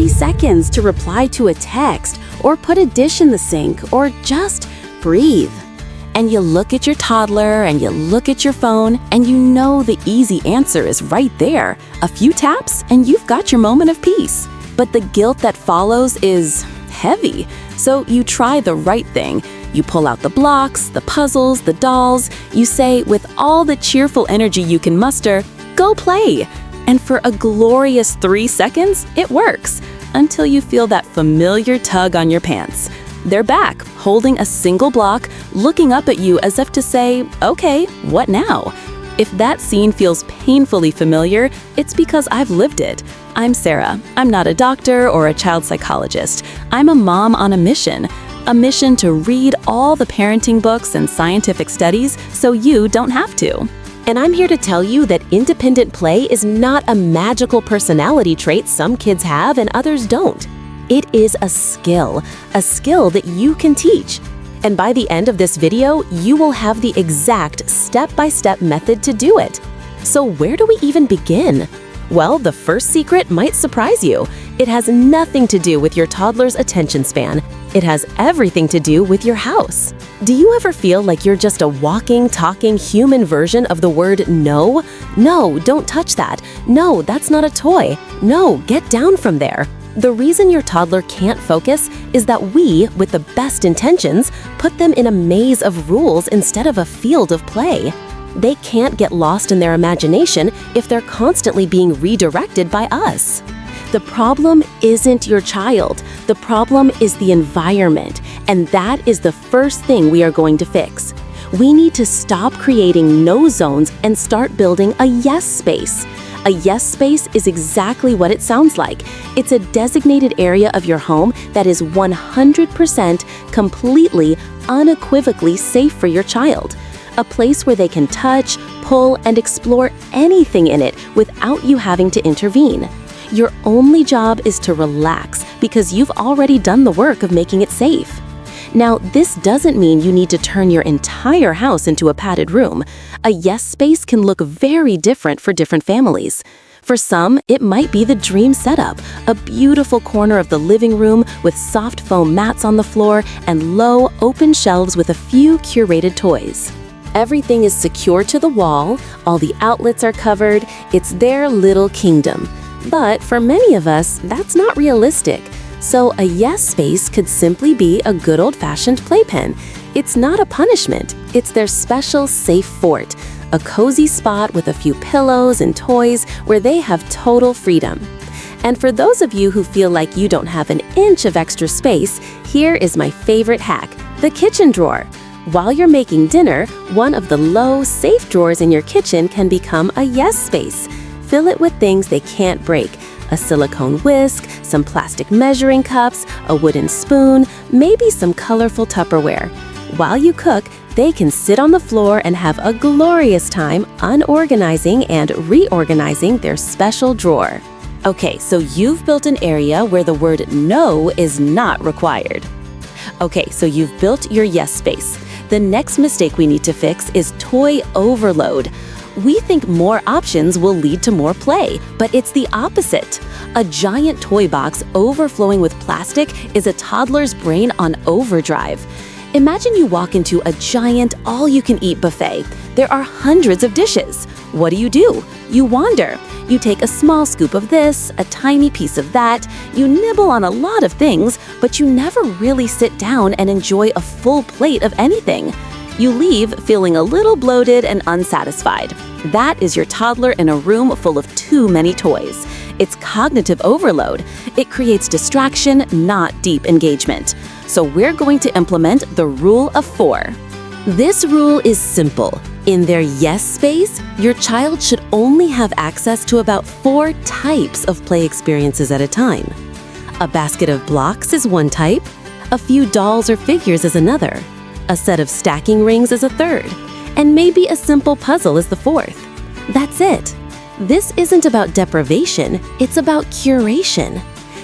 30 seconds to reply to a text, or put a dish in the sink, or just breathe. And you look at your toddler and you look at your phone and you know the easy answer is right there. A few taps and you've got your moment of peace. But the guilt that follows is heavy. So you try the right thing. You pull out the blocks, the puzzles, the dolls. You say, with all the cheerful energy you can muster, go play. And for a glorious 3 seconds, it works. Until you feel that familiar tug on your pants. They're back, holding a single block, looking up at you as if to say, okay, what now? If that scene feels painfully familiar, it's because I've lived it. I'm Sarah. I'm not a doctor or a child psychologist. I'm a mom on a mission to read all the parenting books and scientific studies so you don't have to. And I'm here to tell you that independent play is not a magical personality trait some kids have and others don't. It is a skill that you can teach. And by the end of this video, you will have the exact step-by-step method to do it. So where do we even begin? Well, the first secret might surprise you. It has nothing to do with your toddler's attention span. It has everything to do with your house. Do you ever feel like you're just a walking, talking human version of the word no? No, don't touch that. No, that's not a toy. No, get down from there. The reason your toddler can't focus is that we, with the best intentions, put them in a maze of rules instead of a field of play. They can't get lost in their imagination if they're constantly being redirected by us. The problem isn't your child. The problem is the environment, and that is the first thing we are going to fix. We need to stop creating no zones and start building a yes space. A yes space is exactly what it sounds like. It's a designated area of your home that is 100% completely, unequivocally safe for your child. A place where they can touch, pull, and explore anything in it without you having to intervene. Your only job is to relax because you've already done the work of making it safe. Now, this doesn't mean you need to turn your entire house into a padded room. A yes space can look very different for different families. For some, it might be the dream setup, a beautiful corner of the living room with soft foam mats on the floor and low, open shelves with a few curated toys. Everything is secure to the wall, all the outlets are covered, it's their little kingdom. But for many of us, that's not realistic. So a yes space could simply be a good old-fashioned playpen. It's not a punishment, it's their special safe fort, a cozy spot with a few pillows and toys where they have total freedom. And for those of you who feel like you don't have an inch of extra space, here is my favorite hack, the kitchen drawer. While you're making dinner, one of the low, safe drawers in your kitchen can become a yes space. Fill it with things they can't break. A silicone whisk, some plastic measuring cups, a wooden spoon, maybe some colorful Tupperware. While you cook, they can sit on the floor and have a glorious time unorganizing and reorganizing their special drawer. Okay, so you've built an area where the word no is not required. Okay, so you've built your yes space. The next mistake we need to fix is toy overload. We think more options will lead to more play, but it's the opposite. A giant toy box overflowing with plastic is a toddler's brain on overdrive. Imagine you walk into a giant all-you-can-eat buffet. There are hundreds of dishes. What do? You wander. You take a small scoop of this, a tiny piece of that. You nibble on a lot of things, but you never really sit down and enjoy a full plate of anything. You leave feeling a little bloated and unsatisfied. That is your toddler in a room full of too many toys. It's cognitive overload. It creates distraction, not deep engagement. So we're going to implement the rule of 4. This rule is simple. In their yes space, your child should only have access to about 4 types of play experiences at a time. A basket of blocks is one type. A few dolls or figures is another. A set of stacking rings is a third, and maybe a simple puzzle is the 4th. That's it. This isn't about deprivation, it's about curation.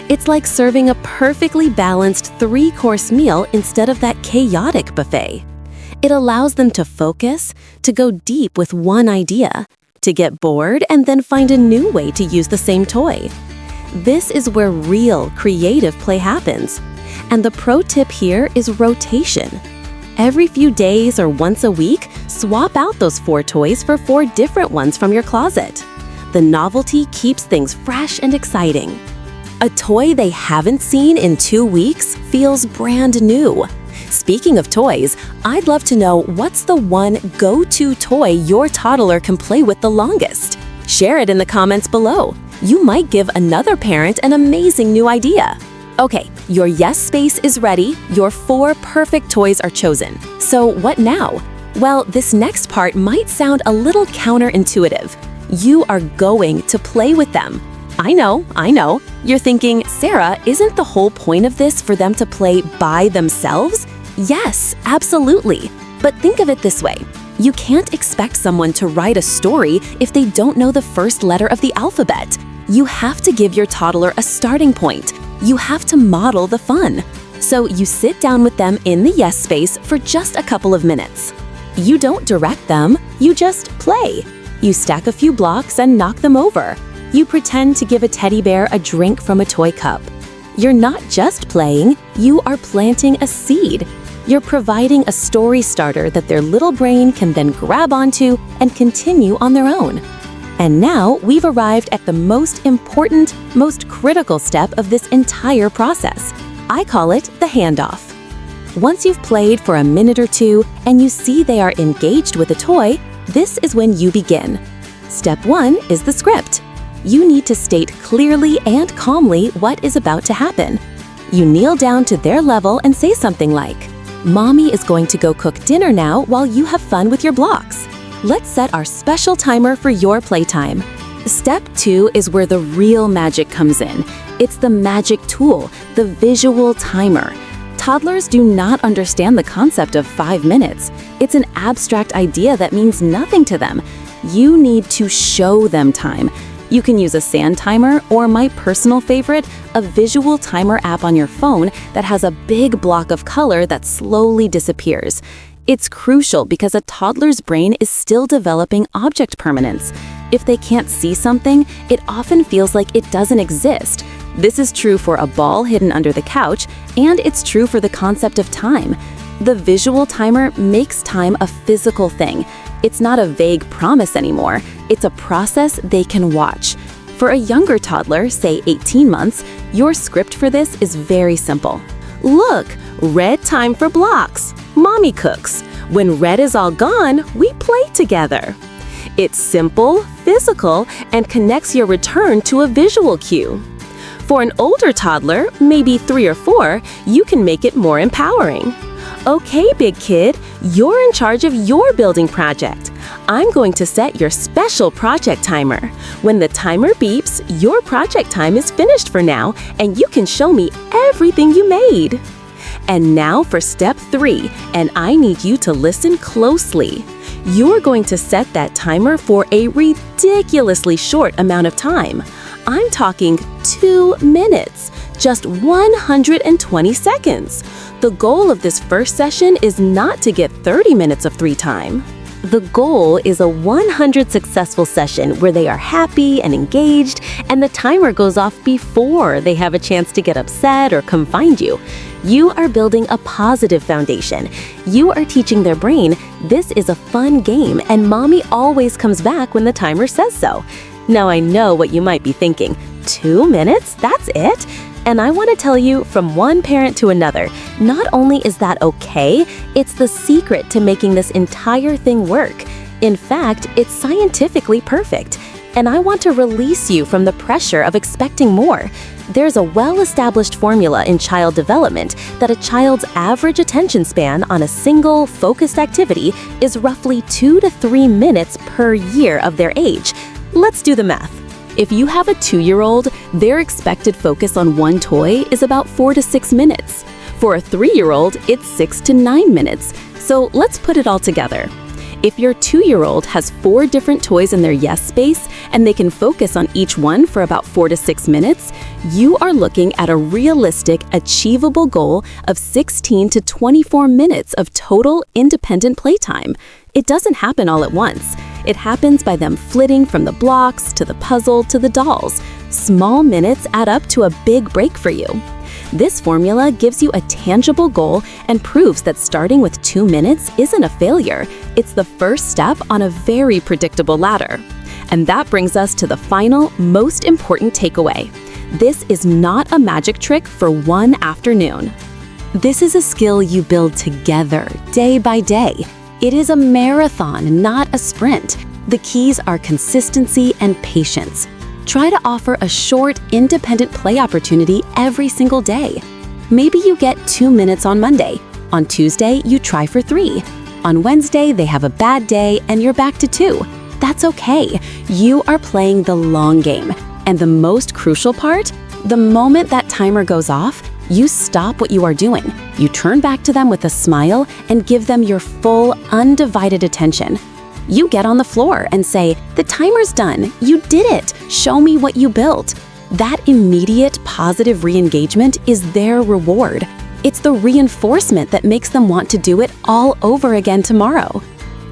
It's like serving a perfectly balanced 3-course meal instead of that chaotic buffet. It allows them to focus, to go deep with one idea, to get bored and then find a new way to use the same toy. This is where real, creative play happens. And the pro tip here is rotation. Every few days or once a week, swap out those 4 toys for 4 different ones from your closet. The novelty keeps things fresh and exciting. A toy they haven't seen in 2 weeks feels brand new. Speaking of toys, I'd love to know what's the one go-to toy your toddler can play with the longest. Share it in the comments below. You might give another parent an amazing new idea. Okay, your yes space is ready. Your 4 perfect toys are chosen. So what now? Well, this next part might sound a little counterintuitive. You are going to play with them. I know. You're thinking, Sarah, isn't the whole point of this for them to play by themselves? Yes, absolutely. But think of it this way. You can't expect someone to write a story if they don't know the first letter of the alphabet. You have to give your toddler a starting point. You have to model the fun. So you sit down with them in the yes space for just a couple of minutes. You don't direct them, you just play. You stack a few blocks and knock them over. You pretend to give a teddy bear a drink from a toy cup. You're not just playing, you are planting a seed. You're providing a story starter that their little brain can then grab onto and continue on their own. And now we've arrived at the most important, most critical step of this entire process. I call it the handoff. Once you've played for a minute or 2 and you see they are engaged with a toy, this is when you begin. Step 1 is the script. You need to state clearly and calmly what is about to happen. You kneel down to their level and say something like, "Mommy is going to go cook dinner now while you have fun with your blocks. Let's set our special timer for your playtime." Step 2 is where the real magic comes in. It's the magic tool, the visual timer. Toddlers do not understand the concept of 5 minutes. It's an abstract idea that means nothing to them. You need to show them time. You can use a sand timer or my personal favorite, a visual timer app on your phone that has a big block of color that slowly disappears. It's crucial because a toddler's brain is still developing object permanence. If they can't see something, it often feels like it doesn't exist. This is true for a ball hidden under the couch, and it's true for the concept of time. The visual timer makes time a physical thing. It's not a vague promise anymore. It's a process they can watch. For a younger toddler, say 18 months, your script for this is very simple. Look, red time for blocks. Mommy cooks. When red is all gone, we play together. It's simple, physical, and connects your return to a visual cue. For an older toddler, maybe 3 or 4, you can make it more empowering. Okay, big kid, you're in charge of your building project. I'm going to set your special project timer. When the timer beeps, your project time is finished for now, and you can show me everything you made. And now for step 3, and I need you to listen closely. You're going to set that timer for a ridiculously short amount of time. I'm talking 2 minutes, just 120 seconds. The goal of this first session is not to get 30 minutes of free time. The goal is a 100 successful session where they are happy and engaged, and the timer goes off before they have a chance to get upset or come find you. You are building a positive foundation. You are teaching their brain, this is a fun game, and mommy always comes back when the timer says so. Now I know what you might be thinking. 2 minutes? That's it? And I want to tell you from one parent to another, not only is that okay, it's the secret to making this entire thing work. In fact, it's scientifically perfect. And I want to release you from the pressure of expecting more. There's a well-established formula in child development that a child's average attention span on a single, focused activity is roughly 2 to 3 minutes per year of their age. Let's do the math. If you have a 2-year-old, their expected focus on one toy is about 4 to 6 minutes. For a 3-year-old, it's 6 to 9 minutes. So let's put it all together. If your 2-year-old has 4 different toys in their yes space and they can focus on each one for about 4 to 6 minutes, you are looking at a realistic, achievable goal of 16 to 24 minutes of total independent playtime. It doesn't happen all at once. It happens by them flitting from the blocks to the puzzle to the dolls. Small minutes add up to a big break for you. This formula gives you a tangible goal and proves that starting with 2 minutes isn't a failure. It's the first step on a very predictable ladder. And that brings us to the final, most important takeaway. This is not a magic trick for one afternoon. This is a skill you build together, day by day. It is a marathon, not a sprint. The keys are consistency and patience. Try to offer a short, independent play opportunity every single day. Maybe you get 2 minutes on Monday. On Tuesday, you try for 3. On Wednesday, they have a bad day and you're back to 2. That's okay. You are playing the long game. And the most crucial part, the moment that timer goes off, you stop what you are doing. You turn back to them with a smile and give them your full, undivided attention. You get on the floor and say, "The timer's done. You did it. Show me what you built." That immediate positive re-engagement is their reward. It's the reinforcement that makes them want to do it all over again tomorrow.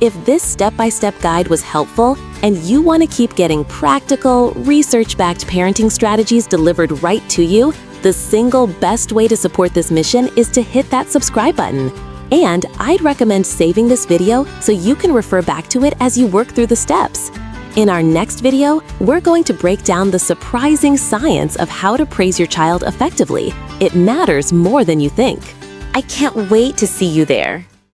If this step-by-step guide was helpful and you want to keep getting practical, research-backed parenting strategies delivered right to you, the single best way to support this mission is to hit that subscribe button. And I'd recommend saving this video so you can refer back to it as you work through the steps. In our next video, we're going to break down the surprising science of how to praise your child effectively. It matters more than you think. I can't wait to see you there.